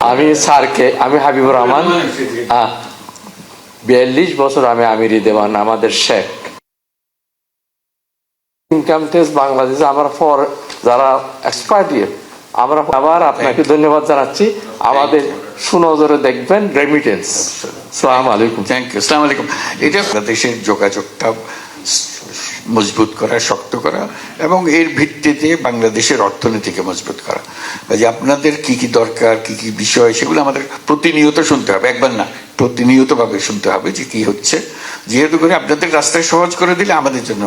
আমি স্যারকে, আমি হাবিবুর রহমান, 42 বছর আমি আমিরি দেওয়ান আমাদের শেখ। ইনকাম ট্যাক্স বাংলাদেশে আমরা ফর যারা এক্সপার্ট আমরা আবার আপনাকে ধন্যবাদ জানাচ্ছি। আমাদের সুনজরে দেখবেন রেমিটেন্স। আসসালামু আলাইকুম। Thank you. আসসালামু আলাইকুম। এটা বাংলাদেশের যোগাযোগটা মজবুত করা, শক্ত করা এবং এর ভিত্তিতে বাংলাদেশের অর্থনীতিকে মজবুত করা। যে আপনাদের কি কি দরকার, কি কি বিষয়, সেগুলো আমাদের প্রতিনিয়ত শুনতে হবে, একবার না, প্রতিনিয়তভাবে শুনতে হবে যে কি হচ্ছে। যেহেতু করে আপনাদের রাস্তায় সহজ করে দিলে আমাদের জন্য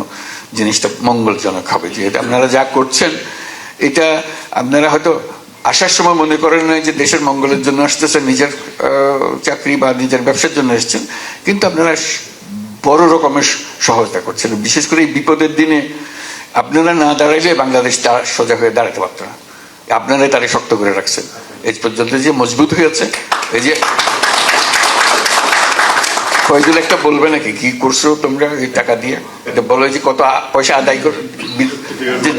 জিনিসটা মঙ্গলজনক হবে। যেহেতু আপনারা যা করছেন, এটা আপনারা হয়তো আসার সময় মনে করেন না যে দেশের মঙ্গলের জন্য আসতেছেন, নিজের চাকরি বা নিজের ব্যবসার জন্য এসছেন, কিন্তু আপনারা বড় রকমের সহায়তা করছেন। বিশেষ করে এই বিপদের দিনে আপনারা না দাঁড়াইলে বাংলাদেশ সোজা হয়ে দাঁড়াতে পারত না। আপনারাই তারা শক্ত করে রাখছেন। এই পর্যন্ত যে মজবুত হয়েছে, এই যে ফয়জুল একটা বলবে নাকি কি করছো তোমরা এই টাকা দিয়ে, এটা বলো যে কত পয়সা আদায় করে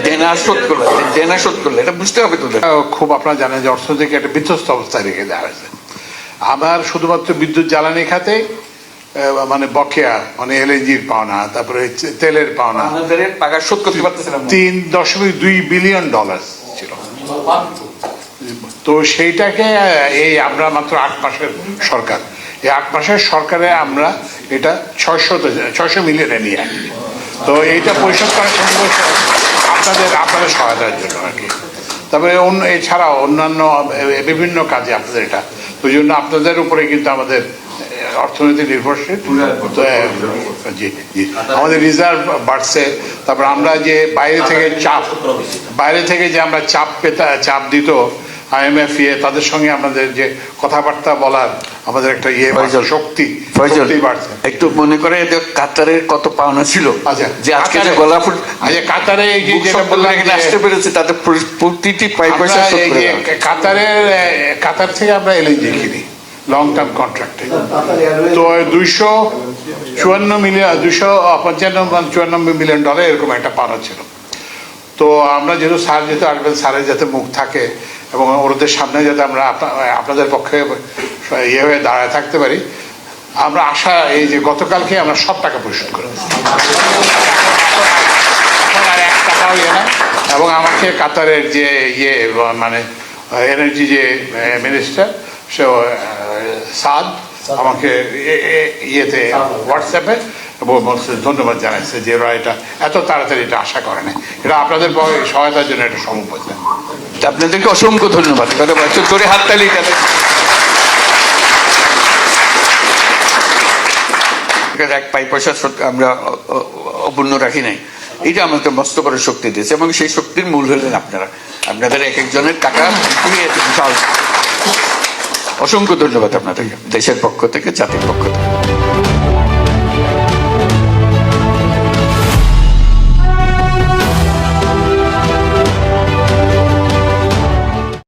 দেনা শোধ করলে, দেনা শোধ করলে, এটা বুঝতে হবে তোদের। খুব আপনারা জানেন যে অর্থনীতিকে একটা বিধ্বস্ত অবস্থায় রেখে দেওয়া হয়েছে। আমার শুধুমাত্র বিদ্যুৎ জ্বালানি খাতে মানে বকেয়া, মানে এলএনজির পাওনা, তারপরে তেলের পাওনা টাকা শোধ করতে পারতেছিলাম $3.2 বিলিয়ন ছিল। তো সেইটাকে এই আমরা মাত্র 8 মাসের সরকার, এই 8 মাসের সরকারে আমরা এটা 600 মিলিয়নে নিয়ে আসি। তো এইটা পরিশোধ করার জন্য আপনাদের সহায়তার জন্য আর কি। তারপরে এছাড়াও অন্যান্য বিভিন্ন কাজে আপনাদের এটা, ওই জন্য আপনাদের উপরে কিন্তু আমাদের অর্থনীতি নির্ভরশীল। জি জি, আমাদের রিজার্ভ বাড়ছে। তারপর আমরা যে বাইরে থেকে যে আমরা চাপ দিত IMF, তাদের সঙ্গে আমাদের যে কথাবার্তা বলার আমাদের একটা শক্তি বাড়ছে। একটু মনে করে কাতারের কত পাওনা ছিল, আচ্ছা যে আজকে যে গলাফুট, আচ্ছা কাতারে এই যে যেটা বললাম আসতে পেরেছে, তাদের প্রতিটি পয়সা কাতার থেকে আমরা এলএনজি কিনি লং টার্ম কন্ট্রাক্টে। তো $254 মিলিয়ন এরকম একটা পাওনা ছিল। তো আমরা যেহেতু আসবেন, স্যারের যাতে মুখ থাকে এবং ওদের সামনে যাতে আমরা আপনাদের পক্ষে ইয়ে হয়ে দাঁড়ায় থাকতে পারি, আমরা আশা এই যে গতকালকে আমরা সব টাকা পরিশোধ করে আর 1 টাকাও না। এবং আমাকে কাতারের যে মানে এনার্জি যে মিনিস্টার, সে সাদ, আমাকে ইয়েতে হোয়াটসঅ্যাপে ধন্যবাদ জানাচ্ছে যে ওরা এটা এত তাড়াতাড়ি এটা আশা করে না। এটা আপনাদের সহায়তার জন্য এটা সম্ভব হয়েছে। আপনাদেরকে অসংখ্য ধন্যবাদ। তোরে হাততালি। এক পয়সা আমরা অপূর্ণ রাখি নাই, এটা আমাকে মস্ত বড় শক্তি দিয়েছে এবং সেই শক্তির মূল হলেন আপনারা। আপনাদের এক একজনের টাকা অসংখ্য ধন্যবাদ আপনাদেরকে, দেশের পক্ষ থেকে, জাতির পক্ষ থেকে।